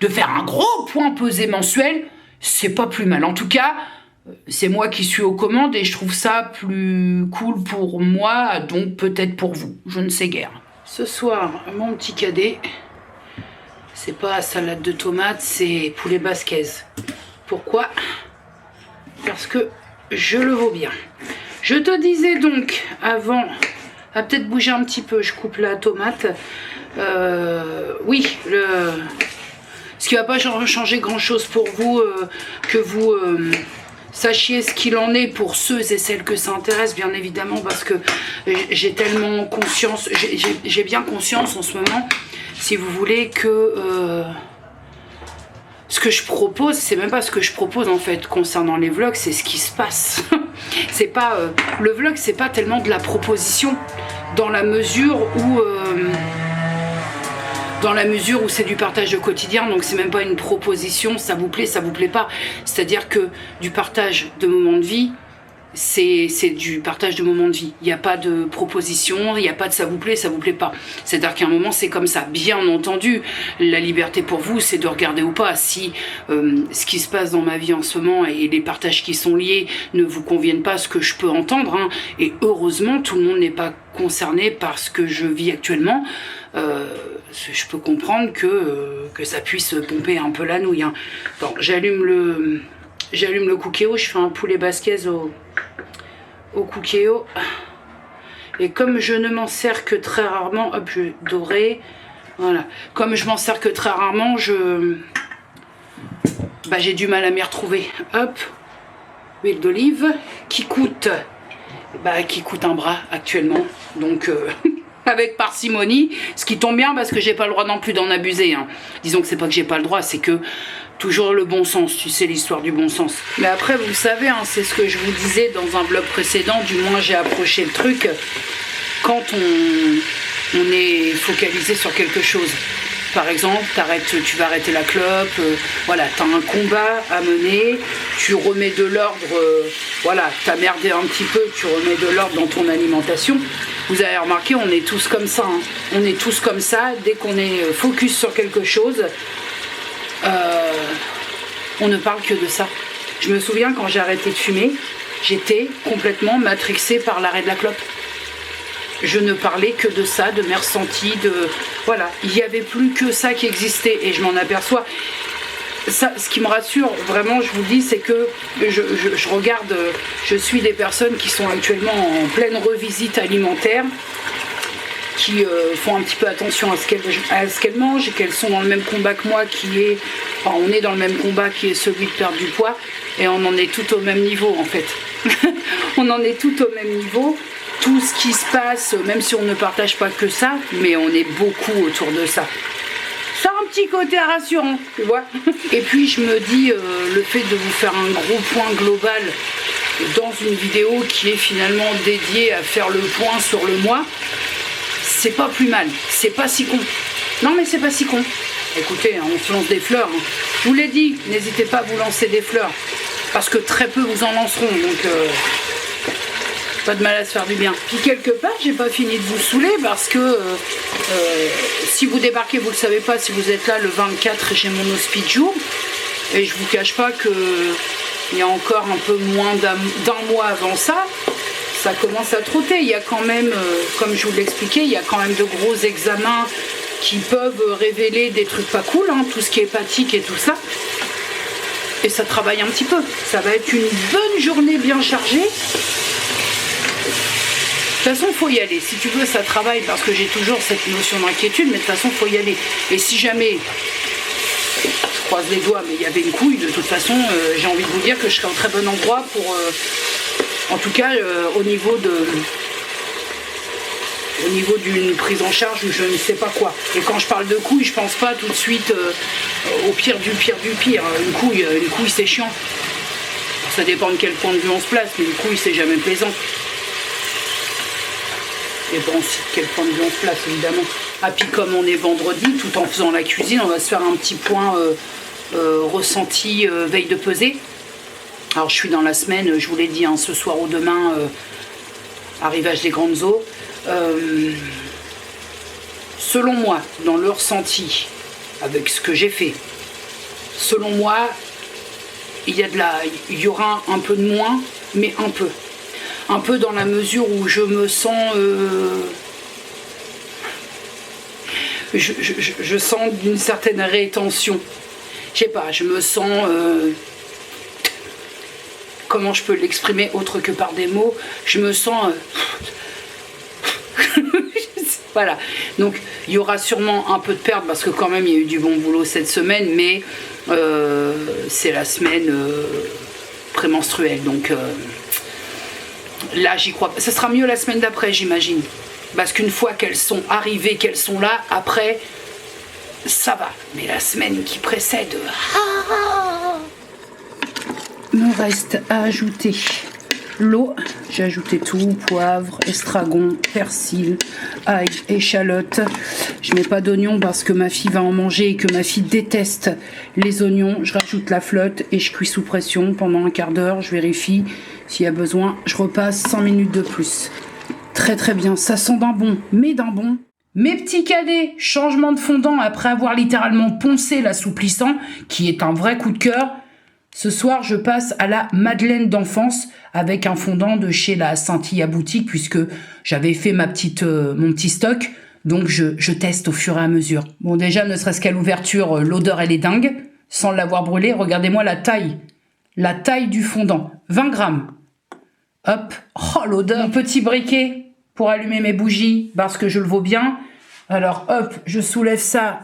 S1: de faire un gros point pesé mensuel, c'est pas plus mal. En tout cas, c'est moi qui suis aux commandes et je trouve ça plus cool pour moi, donc peut-être pour vous, je ne sais guère. Ce soir, mon petit cadet, c'est pas salade de tomates, c'est poulet basquez. Pourquoi? Parce que je le vaux bien. Je te disais donc, avant, à peut-être bouger un petit peu, je coupe la tomate. Oui, ce qui va pas changer grand-chose pour vous, que vous... sachiez ce qu'il en est pour ceux et celles que ça intéresse, bien évidemment, parce que j'ai tellement conscience, j'ai bien conscience en ce moment, si vous voulez, que ce que je propose, c'est même pas ce que je propose en fait concernant les vlogs, c'est ce qui se passe. C'est pas le vlog, c'est pas tellement de la proposition, dans la mesure où c'est du partage de quotidien, donc c'est même pas une proposition, ça vous plaît pas. C'est-à-dire que du partage de moments de vie, c'est du partage de moments de vie. Il n'y a pas de proposition, il n'y a pas de ça vous plaît pas. C'est-à-dire qu'à un moment, c'est comme ça. Bien entendu, la liberté pour vous, c'est de regarder ou pas. Si ce qui se passe dans ma vie en ce moment et les partages qui sont liés ne vous conviennent pas, ce que je peux entendre, hein, et heureusement, tout le monde n'est pas concerné par ce que je vis actuellement. Je peux comprendre que ça puisse pomper un peu la nouille. Hein. Bon, j'allume le cookéo, je fais un poulet basquez au cookéo. Et comme je ne m'en sers que très rarement, hop, je doré. Voilà. Comme je m'en sers que très rarement, j'ai du mal à m'y retrouver. Hop, huile d'olive qui coûte un bras actuellement. Donc avec parcimonie, ce qui tombe bien parce que j'ai pas le droit non plus d'en abuser. Hein. Disons que c'est pas que j'ai pas le droit, c'est que toujours le bon sens, tu sais l'histoire du bon sens. Mais après, vous savez, hein, c'est ce que je vous disais dans un vlog précédent, du moins j'ai approché le truc, quand on est focalisé sur quelque chose. Par exemple, tu vas arrêter la clope, voilà, tu as un combat à mener, tu remets de l'ordre, voilà, tu as merdé un petit peu, tu remets de l'ordre dans ton alimentation. Vous avez remarqué, on est tous comme ça, hein. On est tous comme ça, dès qu'on est focus sur quelque chose, on ne parle que de ça. Je me souviens quand j'ai arrêté de fumer, j'étais complètement matrixée par l'arrêt de la clope. Je ne parlais que de ça, de mes ressentis, voilà, il n'y avait plus que ça qui existait et je m'en aperçois. Ça, ce qui me rassure, vraiment, je vous dis, c'est que je regarde, je suis des personnes qui sont actuellement en pleine revisite alimentaire, qui font un petit peu attention à ce qu'elles mangent et qu'elles sont dans le même combat que moi, on est dans le même combat qui est celui de perdre du poids et on en est tout au même niveau en fait. On en est tout au même niveau. Tout ce qui se passe, même si on ne partage pas que ça, mais on est beaucoup autour de ça. Ça a un petit côté rassurant, tu vois. Et puis je me dis, le fait de vous faire un gros point global dans une vidéo qui est finalement dédiée à faire le point sur le mois, c'est pas plus mal, c'est pas si con. Non mais c'est pas si con. Écoutez, on se lance des fleurs. Hein. Je vous l'ai dit, n'hésitez pas à vous lancer des fleurs, parce que très peu vous en lanceront, donc... pas de mal à se faire du bien. Puis quelque part, j'ai pas fini de vous saouler parce que si vous débarquez, vous le savez pas, si vous êtes là le 24, j'ai mon hospice jour et je vous cache pas que il y a encore un peu moins d'un mois avant ça, ça commence à trotter. Il y a quand même, comme je vous l'expliquais, il y a quand même de gros examens qui peuvent révéler des trucs pas cool, hein, tout ce qui est hépatique et tout ça. Et ça travaille un petit peu. Ça va être une bonne journée bien chargée. De toute façon, faut y aller. Si tu veux, ça travaille parce que j'ai toujours cette notion d'inquiétude, mais de toute façon, faut y aller. Et si jamais, je croise les doigts, mais il y avait une couille, de toute façon, j'ai envie de vous dire que je serai au très bon endroit pour, en tout cas, au niveau d'une prise en charge ou je ne sais pas quoi. Et quand je parle de couille, je pense pas tout de suite au pire du pire du pire. Une couille c'est chiant. Ça dépend de quel point de vue on se place, mais du coup, c'est jamais plaisant. Et bon, aussi de quel point de vue on se place, évidemment. Ah, puis comme on est vendredi, tout en faisant la cuisine, on va se faire un petit point ressenti veille de pesée. Alors, je suis dans la semaine, je vous l'ai dit, hein, ce soir ou demain, arrivage des grandes eaux. Selon moi, dans le ressenti, avec ce que j'ai fait, selon moi, il y aura un peu de moins, mais un peu. Un peu dans la mesure où je me sens... je sens d'une certaine rétention. Je sais pas, je me sens... comment je peux l'exprimer autre que par des mots? Je me sens... voilà. Donc, il y aura sûrement un peu de perte parce que quand même, il y a eu du bon boulot cette semaine, mais c'est la semaine prémenstruelle. Donc, là, j'y crois pas. Ce sera mieux la semaine d'après, j'imagine. Parce qu'une fois qu'elles sont arrivées, qu'elles sont là, après, ça va. Mais la semaine qui précède... Me reste à ajouter l'eau. J'ai ajouté tout, poivre, estragon, persil, ail, échalote. Je mets pas d'oignons parce que ma fille va en manger et que ma fille déteste les oignons. Je rajoute la flotte et je cuis sous pression pendant un quart d'heure. Je vérifie s'il y a besoin. Je repasse 100 minutes de plus. Très très bien, ça sent d'un bon, mais d'un bon. Mes petits cadets, changement de fondant après avoir littéralement poncé l'assouplissant, qui est un vrai coup de cœur. Ce soir, je passe à la Madeleine d'enfance avec un fondant de chez la Scintilla boutique puisque j'avais fait mon petit stock. Donc, je teste au fur et à mesure. Bon, déjà, ne serait-ce qu'à l'ouverture, l'odeur, elle est dingue. Sans l'avoir brûlé, regardez-moi la taille. La taille du fondant. 20 grammes. Hop. Oh, l'odeur. Mon petit briquet pour allumer mes bougies parce que je le vaux bien. Alors, hop, je soulève ça.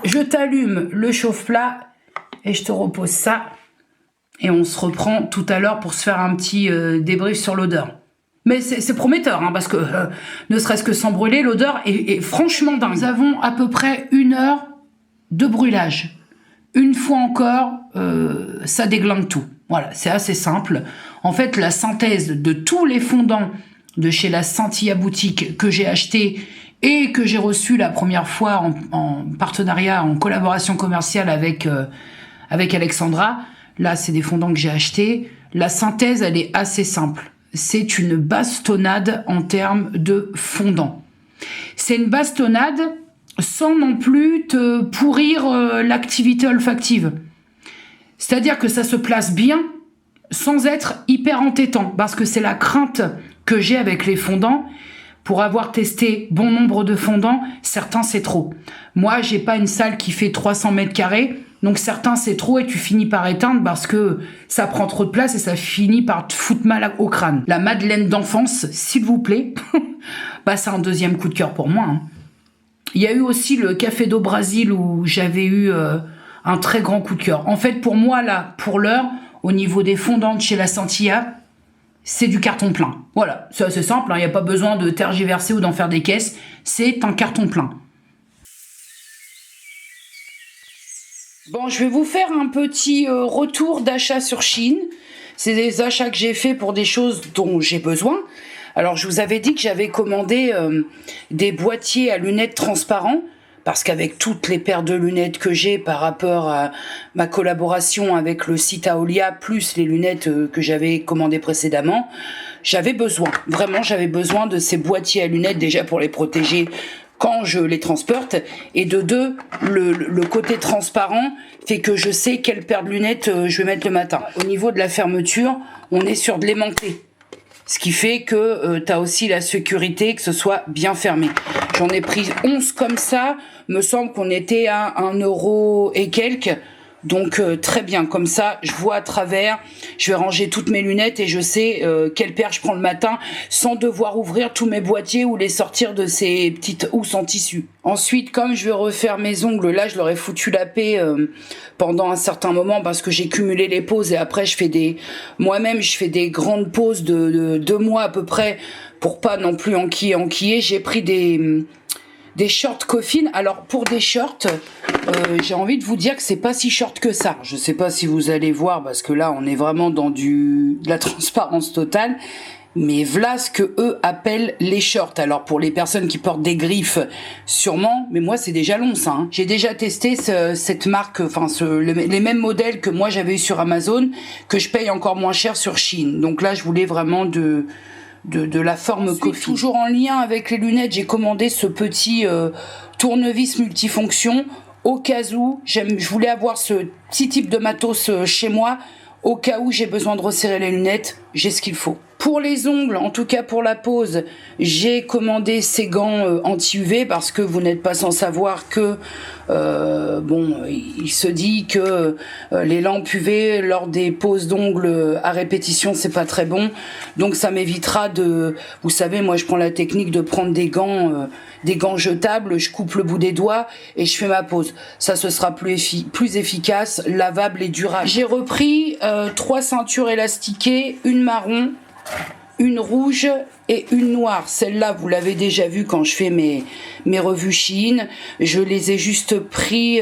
S1: Je t'allume le chauffe-plat. Et je te repose ça. Et on se reprend tout à l'heure pour se faire un petit débrief sur l'odeur. Mais c'est prometteur, hein, parce que ne serait-ce que sans brûler, l'odeur est franchement dingue. Nous avons à peu près 1 heure de brûlage. Une fois encore, ça déglingue tout. Voilà, c'est assez simple. En fait, la synthèse de tous les fondants de chez la Scintilla boutique que j'ai acheté et que j'ai reçu la première fois en partenariat, en collaboration commerciale avec Alexandra. Là, c'est des fondants que j'ai achetés. La synthèse, elle est assez simple. C'est une bastonnade en termes de fondant. C'est une bastonnade sans non plus te pourrir l'activité olfactive. C'est-à-dire que ça se place bien sans être hyper entêtant. Parce que c'est la crainte que j'ai avec les fondants. Pour avoir testé bon nombre de fondants, certains c'est trop. Moi, j'ai pas une salle qui fait 300 mètres carrés. Donc certains c'est trop et tu finis par éteindre parce que ça prend trop de place et ça finit par te foutre mal au crâne. La Madeleine d'enfance, s'il vous plaît, bah c'est un deuxième coup de cœur pour moi. Hein. Il y a eu aussi le Café do Brasil où j'avais eu un très grand coup de cœur. En fait, pour moi, là, pour l'heure, au niveau des fondants de chez la Scintilla, c'est du carton plein. Voilà, c'est assez simple, il n'y a pas besoin de tergiverser ou d'en faire des caisses. C'est un carton plein. Bon, je vais vous faire un petit retour d'achat sur Shein. C'est des achats que j'ai faits pour des choses dont j'ai besoin. Alors, je vous avais dit que j'avais commandé des boîtiers à lunettes transparents parce qu'avec toutes les paires de lunettes que j'ai par rapport à ma collaboration avec le site Aolia, plus les lunettes que j'avais commandées précédemment, j'avais besoin, vraiment j'avais besoin de ces boîtiers à lunettes déjà pour les protéger quand je les transporte, et de deux, le côté transparent fait que je sais quelle paire de lunettes je vais mettre le matin. Au niveau de la fermeture, on est sur de l'aimanté. Ce qui fait que tu as aussi la sécurité que ce soit bien fermé. J'en ai pris 11 comme ça. Me semble qu'on était à 1 € et quelques. Donc très bien, comme ça je vois à travers, je vais ranger toutes mes lunettes et je sais quelle paire je prends le matin sans devoir ouvrir tous mes boîtiers ou les sortir de ces petites housses en tissu. Ensuite, comme je vais refaire mes ongles, là je leur ai foutu la paix pendant un certain moment parce que j'ai cumulé les pauses et après moi-même je fais des grandes pauses de 2 mois à peu près pour pas non plus enquiller. J'ai pris des shorts Coffin. Alors pour des shorts, j'ai envie de vous dire que c'est pas si short que ça. Je sais pas si vous allez voir parce que là on est vraiment dans de la transparence totale. Mais voilà ce que eux appellent les shorts. Alors pour les personnes qui portent des griffes, sûrement, mais moi c'est déjà long ça. Hein. J'ai déjà testé cette marque, enfin les mêmes modèles que moi j'avais eu sur Amazon, que je paye encore moins cher sur Shein. Donc là je voulais vraiment de la forme Coffin. Toujours en lien avec les lunettes, j'ai commandé ce petit tournevis multifonction au cas où je voulais avoir ce petit type de matos chez moi. Au cas où j'ai besoin de resserrer les lunettes, j'ai ce qu'il faut. Pour les ongles, en tout cas pour la pose, j'ai commandé ces gants anti-UV parce que vous n'êtes pas sans savoir que il se dit que les lampes UV lors des poses d'ongles à répétition c'est pas très bon, donc ça m'évitera de, vous savez, moi je prends la technique de prendre des gants jetables, je coupe le bout des doigts et je fais ma pose. Ça ce sera plus efficace, lavable et durable. J'ai repris 3 ceintures élastiquées, une marron, une rouge et une noire. Celle-là, vous l'avez déjà vue quand je fais mes revues Shein. Je les ai juste pris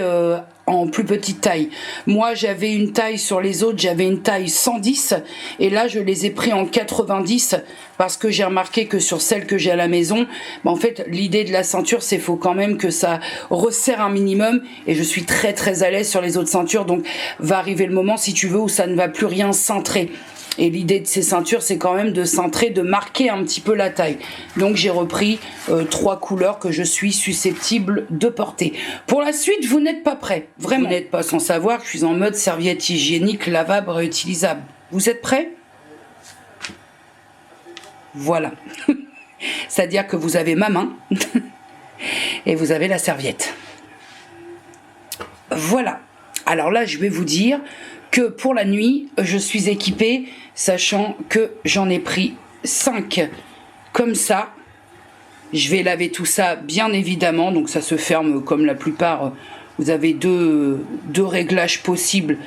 S1: en plus petite taille. Moi, j'avais une taille sur les autres, j'avais une taille 110 et là, je les ai pris en 90 parce que j'ai remarqué que sur celle que j'ai à la maison, en fait, l'idée de la ceinture, c'est faut quand même que ça resserre un minimum et je suis très très à l'aise sur les autres ceintures, donc va arriver le moment, si tu veux, où ça ne va plus rien cintrer. Et l'idée de ces ceintures, c'est quand même de centrer, de marquer un petit peu la taille. Donc j'ai repris 3 couleurs que je suis susceptible de porter. Pour la suite, vous n'êtes pas prêts. Vraiment, vous n'êtes pas sans savoir que je suis en mode serviette hygiénique, lavable, réutilisable. Vous êtes prêts? Voilà. C'est-à-dire que vous avez ma main et vous avez la serviette. Voilà. Alors là, je vais vous dire que pour la nuit, je suis équipée, sachant que j'en ai pris 5 comme ça. Je vais laver tout ça, bien évidemment, donc ça se ferme comme la plupart. Vous avez deux réglages possibles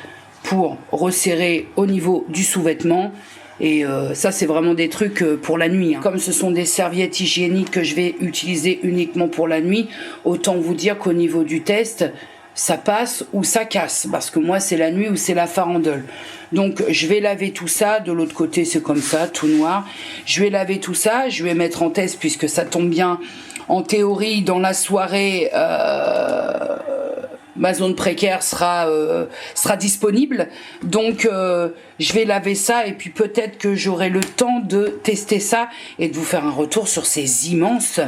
S1: pour resserrer au niveau du sous-vêtement. Et ça, c'est vraiment des trucs pour la nuit. Hein. Comme ce sont des serviettes hygiéniques que je vais utiliser uniquement pour la nuit, autant vous dire qu'au niveau du test, ça passe ou ça casse, parce que moi c'est la nuit ou c'est la farandole. Donc je vais laver tout ça, de l'autre côté c'est comme ça, tout noir. Je vais laver tout ça, je vais mettre en test puisque ça tombe bien, en théorie dans la soirée, ma zone précaire sera disponible. Donc je vais laver ça et puis peut-être que j'aurai le temps de tester ça et de vous faire un retour sur ces immenses,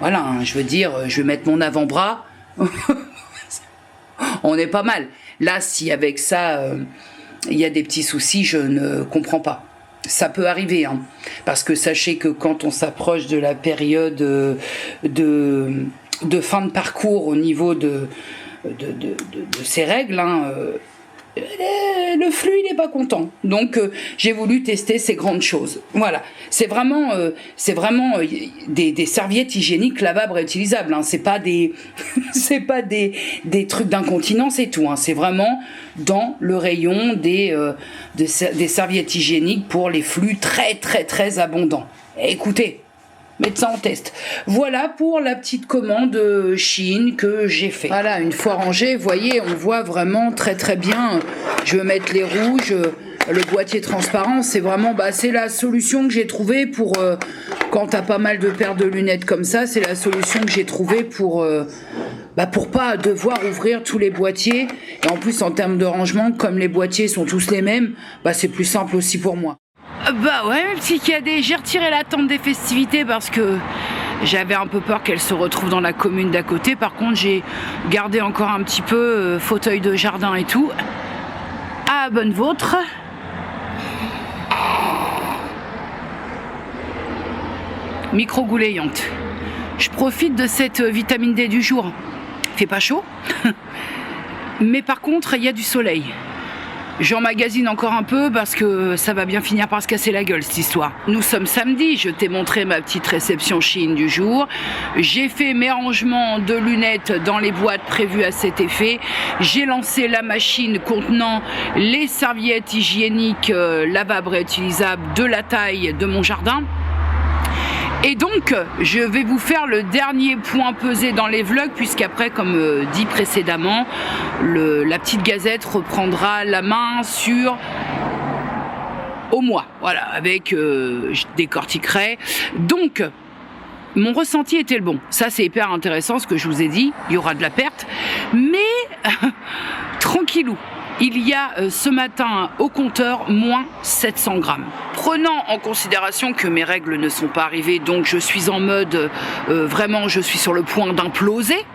S1: voilà, hein, je veux dire, je vais mettre mon avant-bras. On est pas mal. Là, si avec ça, il y a des petits soucis, je ne comprends pas. Ça peut arriver, hein, parce que sachez que quand on s'approche de la période de fin de parcours au niveau de ces règles, hein, le flux il n'est pas content. Donc j'ai voulu tester ces grandes choses. Voilà, c'est vraiment des serviettes hygiéniques lavables réutilisables. Hein. C'est pas des trucs d'incontinence et tout. Hein. C'est vraiment dans le rayon des serviettes hygiéniques pour les flux très très très abondants. Écoutez. Mettre ça en test. Voilà pour la petite commande Shein que j'ai fait. Voilà, une fois rangé, vous voyez, on voit vraiment très très bien. Je vais mettre les rouges, le boîtier transparent, c'est vraiment, c'est la solution que j'ai trouvée pour, quand t'as pas mal de paires de lunettes comme ça, c'est la solution que j'ai trouvée pour pas devoir ouvrir tous les boîtiers. Et en plus, en termes de rangement, comme les boîtiers sont tous les mêmes, c'est plus simple aussi pour moi. Bah ouais, mes petits cadets, j'ai retiré la tente des festivités parce que j'avais un peu peur qu'elle se retrouve dans la commune d'à côté. Par contre, j'ai gardé encore un petit peu fauteuil de jardin et tout. À bonne vôtre. Micro-goulayante. Je profite de cette vitamine D du jour. Fait pas chaud, mais par contre, il y a du soleil. J'emmagasine encore un peu parce que ça va bien finir par se casser la gueule cette histoire. Nous sommes samedi, je t'ai montré ma petite réception Shein du jour. J'ai fait mes rangements de lunettes dans les boîtes prévues à cet effet. J'ai lancé la machine contenant les serviettes hygiéniques lavables réutilisables de la taille de mon jardin. Et donc, je vais vous faire le dernier point pesé dans les vlogs, puisqu'après, comme dit précédemment, la petite gazette reprendra la main sur au mois. Voilà, avec, je décortiquerai. Donc, mon ressenti était le bon. Ça, c'est hyper intéressant, ce que je vous ai dit. Il y aura de la perte. Mais, tranquillou. Il y a ce matin au compteur moins 700 grammes. Prenant en considération que mes règles ne sont pas arrivées, donc je suis en mode vraiment je suis sur le point d'imploser,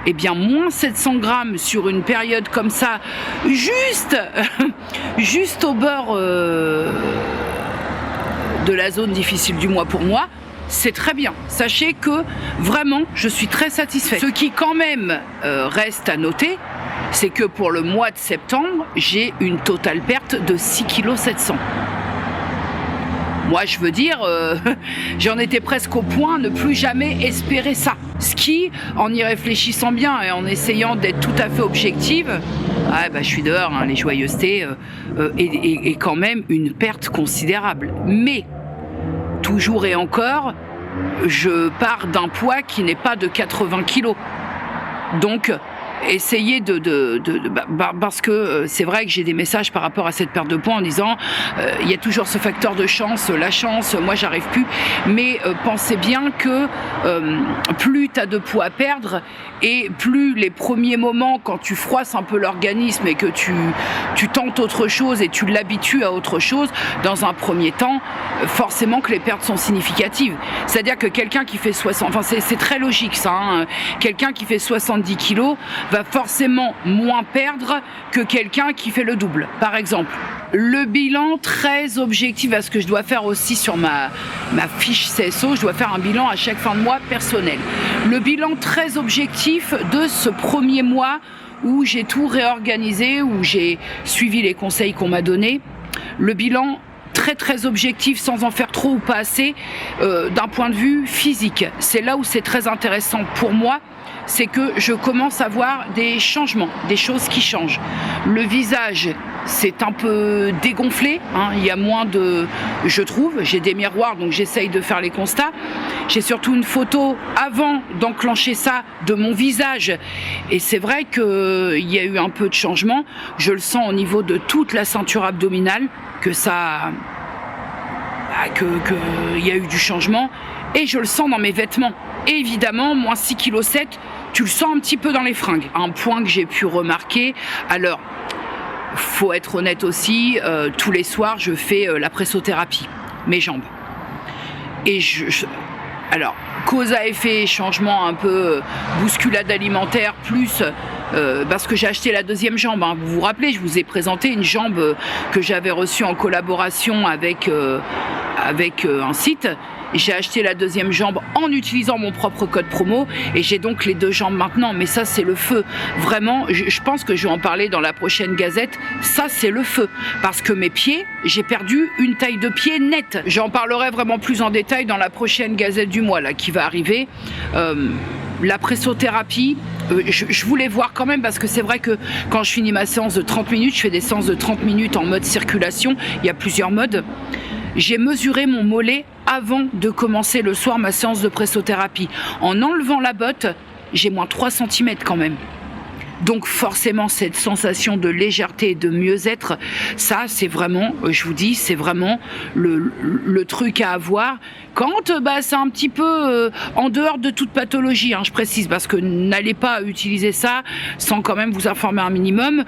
S1: eh bien moins 700 grammes sur une période comme ça, juste au bord de la zone difficile du mois pour moi, c'est très bien. Sachez que vraiment je suis très satisfaite. Ce qui quand même reste à noter, c'est que pour le mois de septembre, j'ai une totale perte de 6,7 kg. Moi, je veux dire, j'en étais presque au point de ne plus jamais espérer ça. Ce qui, en y réfléchissant bien et en essayant d'être tout à fait objective, je suis dehors, hein, les joyeusetés, est quand même une perte considérable. Mais, toujours et encore, je pars d'un poids qui n'est pas de 80 kg. Donc, essayer parce que c'est vrai que j'ai des messages par rapport à cette perte de poids en disant il y a toujours ce facteur de chance, la chance, moi j'arrive plus, mais pensez bien que plus tu as de poids à perdre et plus les premiers moments quand tu froisses un peu l'organisme et que tu tentes autre chose et tu l'habitues à autre chose, dans un premier temps forcément que les pertes sont significatives. C'est-à-dire que quelqu'un qui fait 60, enfin c'est très logique ça, hein, quelqu'un qui fait 70 kilos va forcément moins perdre que quelqu'un qui fait le double. Par exemple, le bilan très objectif, à ce que je dois faire aussi sur ma fiche CSO, je dois faire un bilan à chaque fin de mois personnel. Le bilan très objectif de ce premier mois où j'ai tout réorganisé, où j'ai suivi les conseils qu'on m'a donnés. Le bilan très objectif, sans en faire trop ou pas assez, d'un point de vue physique. C'est là où c'est très intéressant pour moi, c'est que je commence à voir des changements, des choses qui changent. Le visage, c'est un peu dégonflé, hein, il y a moins de... Je trouve, j'ai des miroirs, donc j'essaye de faire les constats. J'ai surtout une photo avant d'enclencher ça de mon visage. Et c'est vrai qu'il y a eu un peu de changement. Je le sens au niveau de toute la ceinture abdominale, que ça... qu'il y a eu du changement. Et je le sens dans mes vêtements. Et évidemment, moins 6,7 kg, tu le sens un petit peu dans les fringues. Un point que j'ai pu remarquer, alors, faut être honnête aussi, tous les soirs, je fais la pressothérapie, mes jambes. Et alors, cause à effet, changement un peu bousculade alimentaire, plus parce que j'ai acheté la deuxième jambe. Hein. Vous vous rappelez, je vous ai présenté une jambe que j'avais reçue en collaboration avec un site. J'ai acheté la deuxième jambe en utilisant mon propre code promo et j'ai donc les deux jambes maintenant. Mais ça, c'est le feu. Vraiment, je pense que je vais en parler dans la prochaine gazette. Ça, c'est le feu. Parce que mes pieds, j'ai perdu une taille de pied nette. J'en parlerai vraiment plus en détail dans la prochaine gazette du mois là, qui va arriver. La pressothérapie, je voulais voir quand même parce que c'est vrai que quand je finis ma séance de 30 minutes, je fais des séances de 30 minutes en mode circulation. Il y a plusieurs modes. J'ai mesuré mon mollet avant de commencer le soir ma séance de pressothérapie. En enlevant la botte, j'ai moins 3 cm quand même. Donc forcément, cette sensation de légèreté et de mieux-être, ça, c'est vraiment, je vous dis, c'est vraiment le truc à avoir quand c'est un petit peu en dehors de toute pathologie, hein, je précise, parce que n'allez pas utiliser ça sans quand même vous informer un minimum.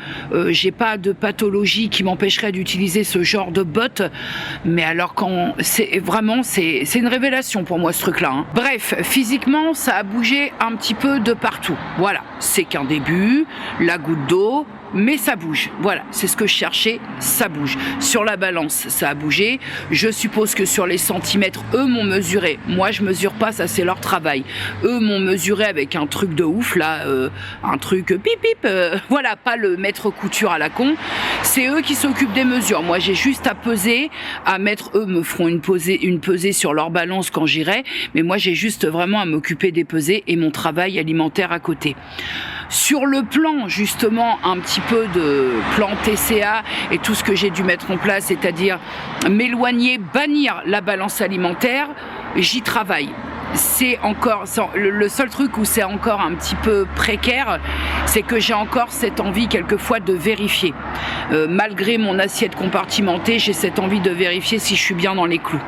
S1: J'ai pas de pathologie qui m'empêcherait d'utiliser ce genre de bottes, mais alors quand c'est vraiment, c'est une révélation pour moi ce truc-là. Hein. Bref, physiquement, ça a bougé un petit peu de partout. Voilà, c'est qu'un début, la goutte d'eau, mais ça bouge. Voilà, c'est ce que je cherchais, ça bouge. Sur la balance, ça a bougé. Je suppose que sur les centimètres, eux m'ont mesuré. Moi, je mesure pas, ça c'est leur travail. Eux m'ont mesuré avec un truc de ouf, là, un truc pip pip. Voilà, pas le maître couture à la con. C'est eux qui s'occupent des mesures. Moi, j'ai juste à peser, à mettre, eux me feront une pesée sur leur balance quand j'irai. Mais moi, j'ai juste vraiment à m'occuper des pesées et mon travail alimentaire à côté. Sur le plan, justement, un petit peu de plan TCA et tout ce que j'ai dû mettre en place, c'est-à-dire m'éloigner, bannir la balance alimentaire, j'y travaille. C'est encore le seul truc où c'est encore un petit peu précaire, c'est que j'ai encore cette envie quelquefois de vérifier. Malgré mon assiette compartimentée, j'ai cette envie de vérifier si je suis bien dans les clous.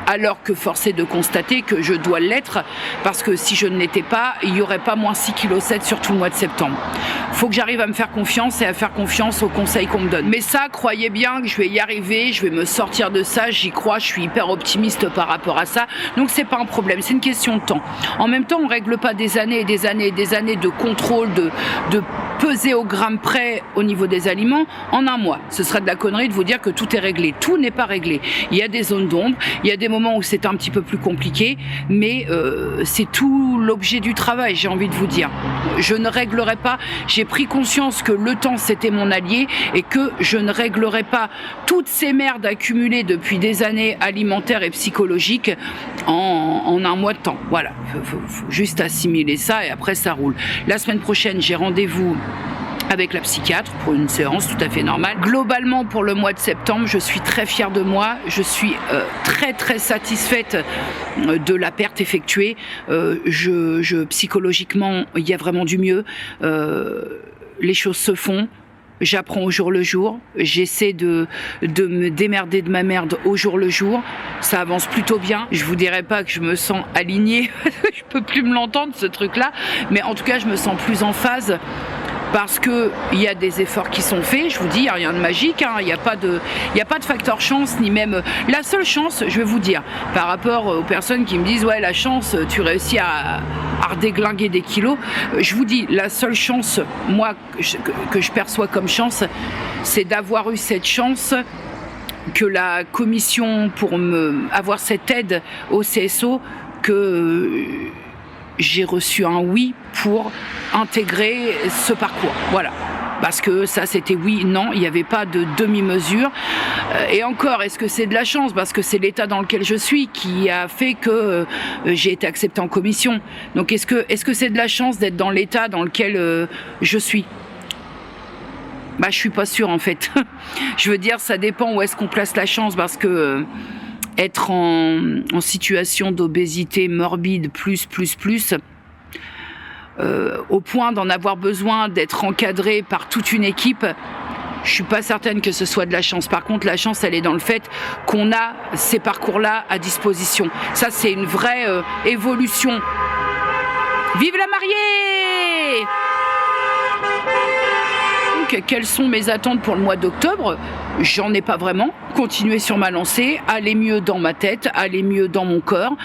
S1: Alors que force est de constater que je dois l'être, parce que si je ne l'étais pas, il n'y aurait pas moins 6,7 kg sur tout le mois de septembre. Il faut que j'arrive à me faire confiance et à faire confiance aux conseils qu'on me donne. Mais ça, croyez bien que je vais y arriver, je vais me sortir de ça, j'y crois, je suis hyper optimiste par rapport à ça. Donc c'est pas un problème, c'est une question de temps. En même temps, on règle pas des années et des années et des années de contrôle, de peser au gramme près au niveau des aliments en un mois. Ce serait de la connerie de vous dire que tout est réglé. Tout n'est pas réglé. Il y a des zones d'ombre, il y a des moments où c'est un petit peu plus compliqué, mais c'est tout l'objet du travail, j'ai envie de vous dire. Je ne réglerai pas, j'ai pris conscience que le temps c'était mon allié et que je ne réglerai pas toutes ces merdes accumulées depuis des années alimentaires et psychologiques en un mois de temps. Voilà, faut juste assimiler ça et après ça roule. La semaine prochaine, j'ai rendez-vous avec la psychiatre pour une séance tout à fait normale. Globalement, pour le mois de septembre, je suis très fière de moi. Je suis très très satisfaite de la perte effectuée. Psychologiquement, il y a vraiment du mieux. Les choses se font. J'apprends au jour le jour, j'essaie de me démerder de ma merde au jour le jour, ça avance plutôt bien. Je vous dirais pas que je me sens alignée, je peux plus me l'entendre ce truc-là, mais en tout cas je me sens plus en phase. Parce que il y a des efforts qui sont faits, je vous dis, il n'y a rien de magique, hein, il n'y a pas de facteur chance, ni même... La seule chance, je vais vous dire, par rapport aux personnes qui me disent « Ouais, la chance, tu réussis à redéglinguer des kilos », je vous dis, la seule chance, moi, que je perçois comme chance, c'est d'avoir eu cette chance que la commission, pour avoir cette aide au CSO, que... j'ai reçu un oui pour intégrer ce parcours. Voilà. Parce que ça, c'était oui, non, il n'y avait pas de demi-mesure. Et encore, est-ce que c'est de la chance? Parce que c'est l'état dans lequel je suis qui a fait que j'ai été acceptée en commission. Donc, est-ce que c'est de la chance d'être dans l'état dans lequel je suis? Bah, je suis pas sûre, en fait. Je veux dire, ça dépend où est-ce qu'on place la chance, parce que... être en situation d'obésité morbide plus, au point d'en avoir besoin d'être encadré par toute une équipe, je suis pas certaine que ce soit de la chance. Par contre, la chance, elle est dans le fait qu'on a ces parcours-là à disposition. Ça, c'est une vraie évolution. Vive la mariée! Quelles sont mes attentes pour le mois d'octobre? J'en ai pas vraiment. Continuer sur ma lancée, aller mieux dans ma tête, aller mieux dans mon corps,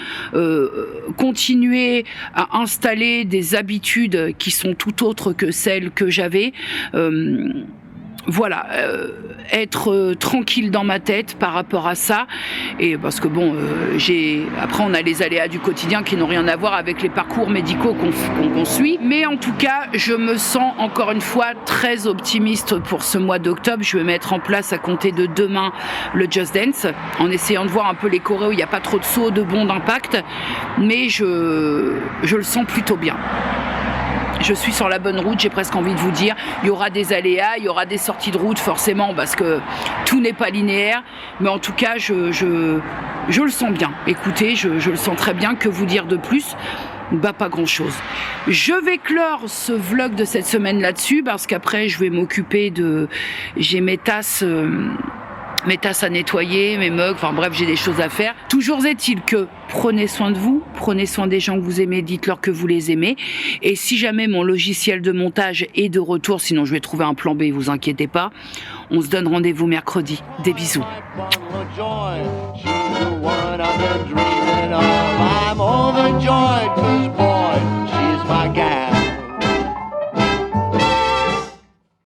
S1: continuer à installer des habitudes qui sont tout autres que celles que j'avais. Voilà, être tranquille dans ma tête par rapport à ça, et parce que bon, après on a les aléas du quotidien qui n'ont rien à voir avec les parcours médicaux qu'on suit, mais en tout cas, je me sens encore une fois très optimiste pour ce mois d'octobre. Je vais mettre en place à compter de demain le Just Dance, en essayant de voir un peu les choréos où il n'y a pas trop de sauts, de bonds, d'impact, mais je le sens plutôt bien. Je suis sur la bonne route, j'ai presque envie de vous dire. Il y aura des aléas, il y aura des sorties de route forcément, parce que tout n'est pas linéaire. Mais en tout cas, je le sens bien. Écoutez, je le sens très bien. Que vous dire de plus? Bah, pas grand chose. Je vais clore ce vlog de cette semaine là-dessus, parce qu'après je vais m'occuper j'ai mes tasses à nettoyer, mes mugs, enfin bref, j'ai des choses à faire. Toujours est-il que prenez soin de vous, prenez soin des gens que vous aimez, dites-leur que vous les aimez. Et si jamais mon logiciel de montage est de retour, sinon je vais trouver un plan B, vous inquiétez pas, on se donne rendez-vous mercredi. Des bisous.